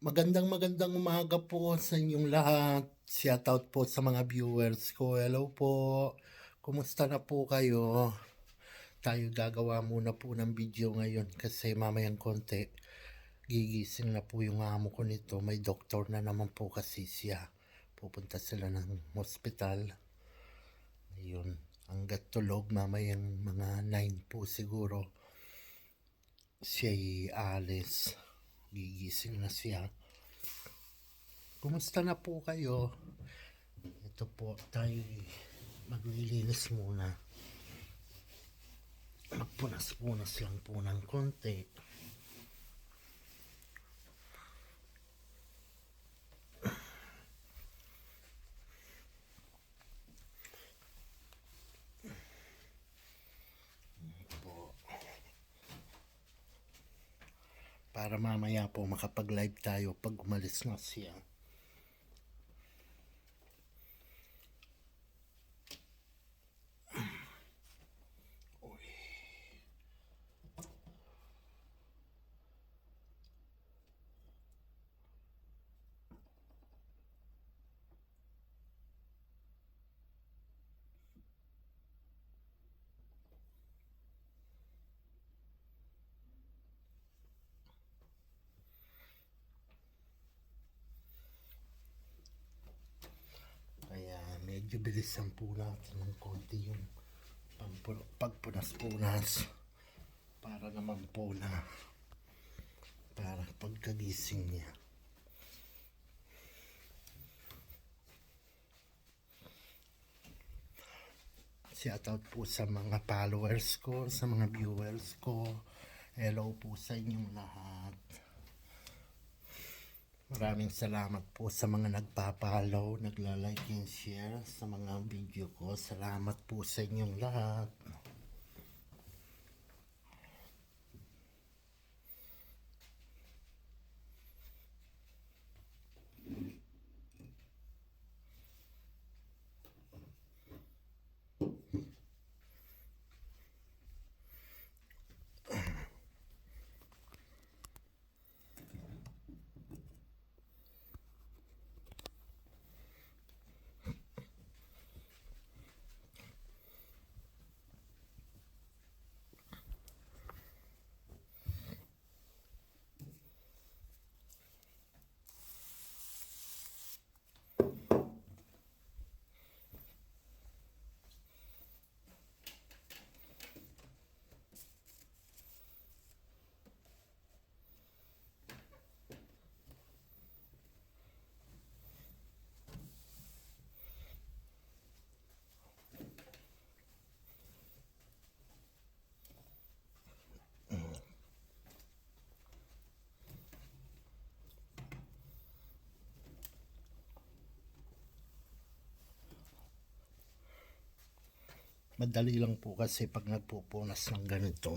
Magandang umaga po sa inyong lahat. Shoutout po sa mga viewers ko. Hello po. Kumusta na po kayo? Tayo gagawa muna po ng video ngayon kasi mamayang konti gigising na po yung amo ko nito. May doktor na naman po kasi siya. Pupunta sila ng hospital. Ayun. Hanggat tulog mamayang mga 9 po siguro. Siya'y alis. Gigising na siya. Kumusta na po kayo? Ito po, tayo maglilinis muna. Magpunas-punas lang po ng konti. Para mamaya po makapag-live tayo pag umalis na siya. Kaya medyo bilisan po natin ng konti yung pagpunas-punas para naman po na para pagkagising niya. Shoutout po sa mga followers ko, sa mga viewers ko. Hello po sa inyong lahat. Maraming salamat po sa mga nagpa-follow, nagla-like and share sa mga video ko. Salamat po sa inyong lahat. Madali lang po kasi pag nagpupunas ng ganito.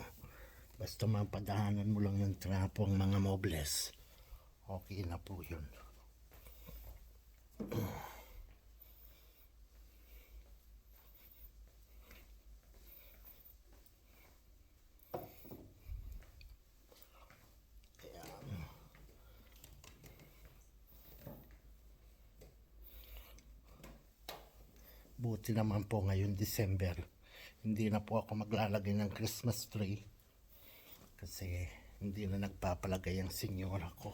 Basta mapadahanan mo lang ng trapo ang mga mobles. Okay na po yun. Buti naman po ngayon December. Hindi na po ako maglalagay ng Christmas tree. Kasi hindi na nagpapalagay ang senyora ko.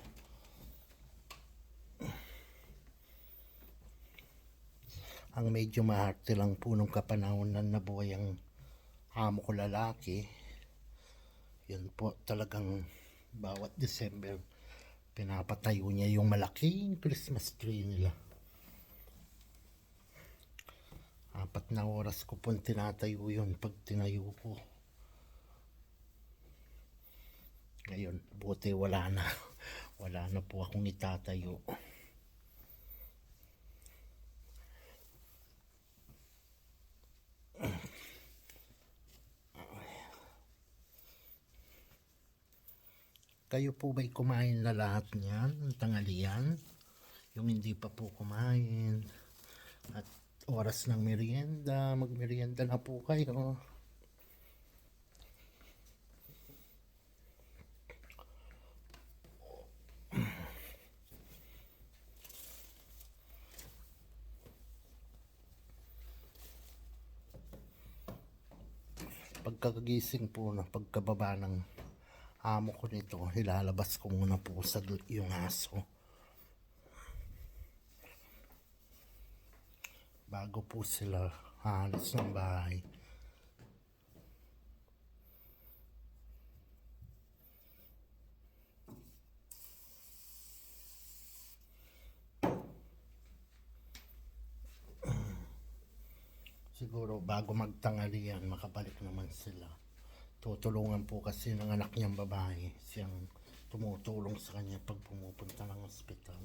Ang medyo maharte lang po nung kapanahon na nabuhay ang amo ko lalaki. Yun po talagang bawat December pinapatayo niya yung malaking Christmas tree nila. 4 na oras ko po tinatayo yun pag tinayo ko. Ngayon, buti wala na. Wala na po akong itatayo. Kayo po ba'y kumain na lahat niyan, ng tanghalian? Yung hindi pa po kumain. At oras ng merienda, magmerienda na po kayo. pagkagising po na pagkababa ng amo ko nito, ilalabas ko muna po sa yung aso bago po sila halos ng bahay. Siguro bago magtanghalian makabalik naman sila. Tutulungan po kasi ng anak niyang babae, siyang tumutulong sa kanya pag pumupunta ng ospital.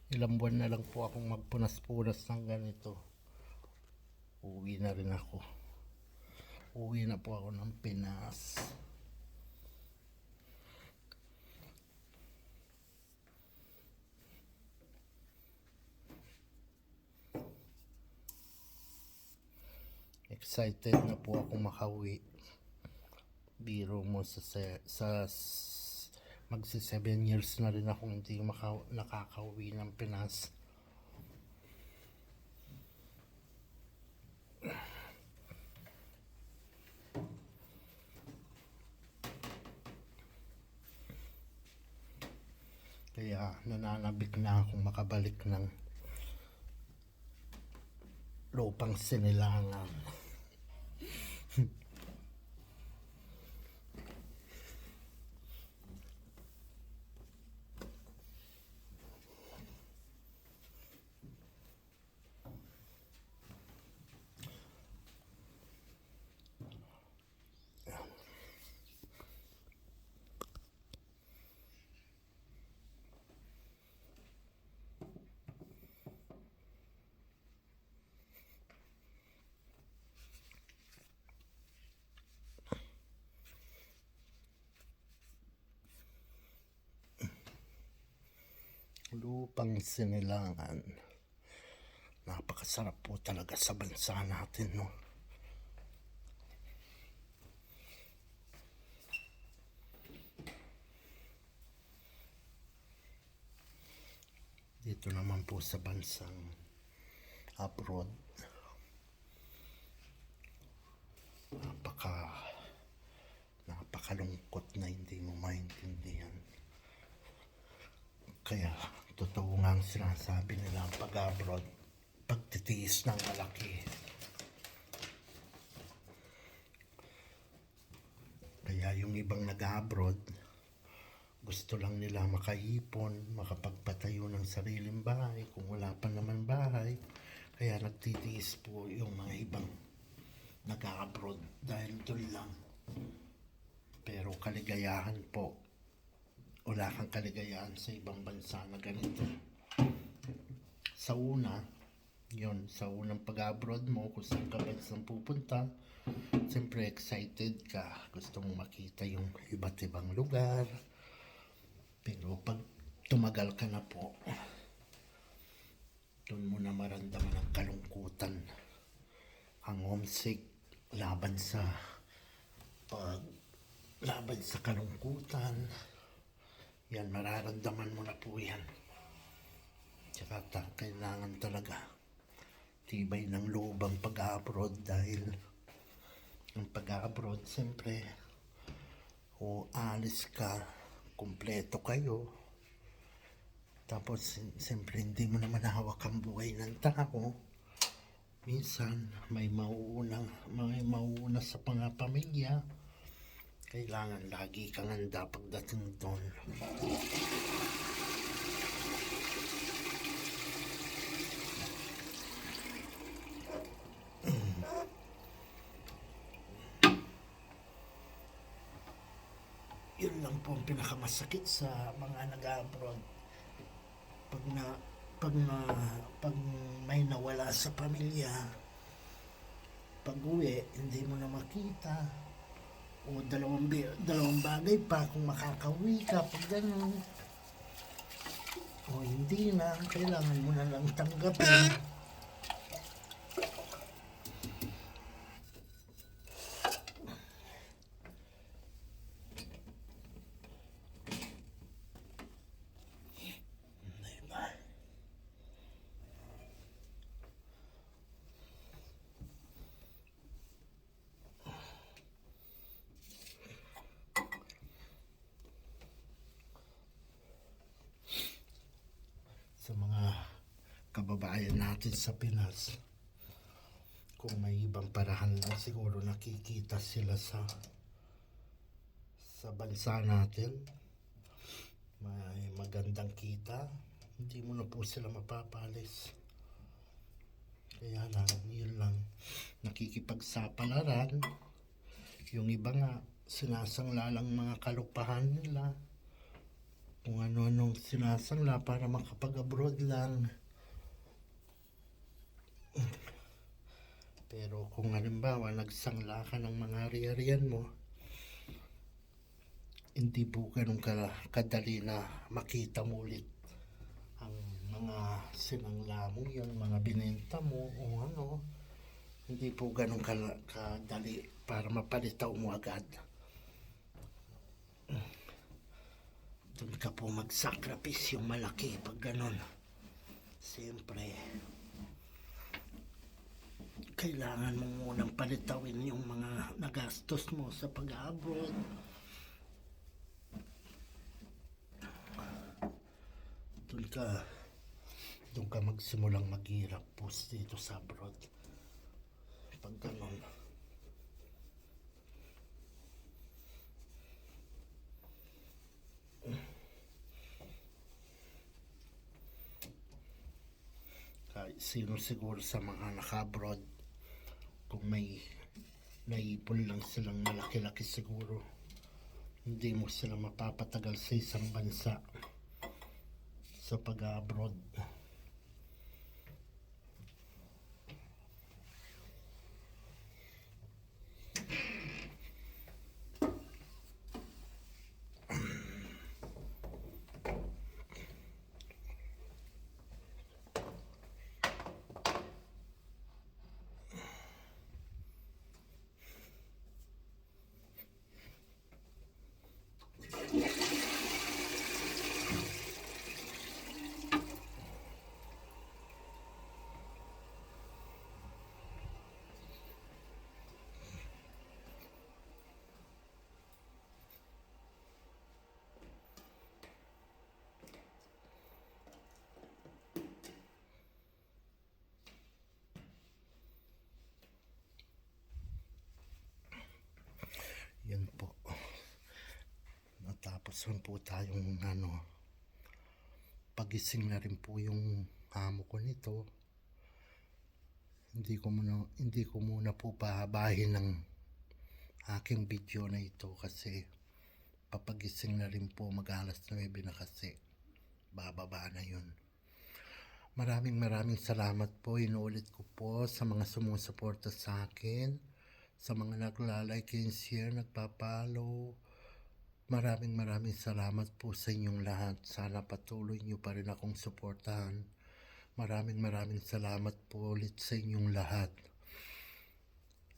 Ilang buwan na lang po akong magpunas-punas ng ganito. Uwi na rin ako. Uwi na po ako ng Pinas. Excited na po akong makauwi. Biro mo sa magsi 7 years na rin akong hindi nakakauwi ng Pinas. Kaya nananabik na akong makabalik ng lupang sinilangan. Lupang sinilangan. Napakasarap po talaga sa bansa natin, no? Dito naman po sa bansang abroad, napakalungkot na hindi mo maintindihan. Kaya totoo nga ang sinasabi nila, ang pag-abroad, pagtitiis ng malaki. Kaya yung ibang nag-abroad, gusto lang nila makaipon, makapagpatayo ng sariling bahay kung wala pa naman bahay. Kaya nagtitiis po yung mga ibang nag-abroad dahil doon lang. Pero kaligayahan po, wala kang kaligayahan sa ibang bansa na ganito. Sa unang pag-abroad mo, kung saan ka bansang pupunta, siyempre excited ka, gusto mong makita yung iba't ibang lugar. Pero pag tumagal ka na po, doon mo na maramdaman ang kalungkutan, ang homesick, laban sa kalungkutan. Yan, mararamdaman mo na po yan. Tsaka kailangan talaga tibay ng loob ang pag-abroad, dahil ang pag-abroad, siyempre, o alis ka, kumpleto kayo. Tapos, siyempre, hindi mo naman hawak ang buhay ng tao. Minsan, may mauuna sa mga pamilya. Kailangan lagi kang handa pagdating doon. Yun lang po ang pinakamasakit sa mga nag-abroad. Pag may nawala sa pamilya, pag uwi, hindi mo na makita. O dalawang bagay pa kung makakauwi ka pag ganun. O hindi na, kailangan mo na lang tanggapin. Diba? Sa mga kababayan natin sa Pinas, kung may ibang parahan lang siguro nakikita sila sa bansa natin, may magandang kita, hindi mo na po sila mapapalis. Kaya lang, yun lang, nakikipagsapalaran. Yung iba nga, sinasangla lang mga kalupahan nila, kung ano-anong sinasangla para makapag-abroad lang. Pero kung halimbawa nagsangla ka ng mga ari-arian mo, hindi po ganun kadali na makita mo ulit ang mga sinangla mo, yung mga binenta mo o ano. Hindi po ganun kadali para mapalitaw mo agad. Doon ka po magsakripisyo malaki pag ganun. Siyempre, kailangan mo munang palitawin yung mga nagastos mo sa pag-abroad. Doon ka magsimulang maghirap po dito sa abroad. Pag ganun. Kahit sino siguro sa mga naka-abroad, kung may naipon lang silang malaki-laki siguro, hindi mo sila mapapatagal sa isang bansa sa pag-abroad. Yan po. Natapos rin po tayong pagising na rin po yung amo ko nito. Hindi ko muna po pahabahin ng aking video na ito kasi papagising na rin po, mag-alas 9 na kasi. Bababa na yun. Maraming salamat po. Inuulit ko po sa mga sumusuporta sa akin, sa mga nagla-like and share, nagpa-follow. Maraming salamat po sa inyong lahat. Sana patuloy nyo pa rin akong suportahan. Maraming salamat po ulit sa inyong lahat.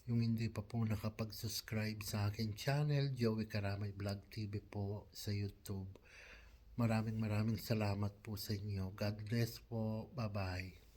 Yung hindi pa po nakapag-subscribe sa akin channel, Joey Karamay Vlog TV po sa YouTube. Maraming salamat po sa inyo. God bless po. Bye-bye.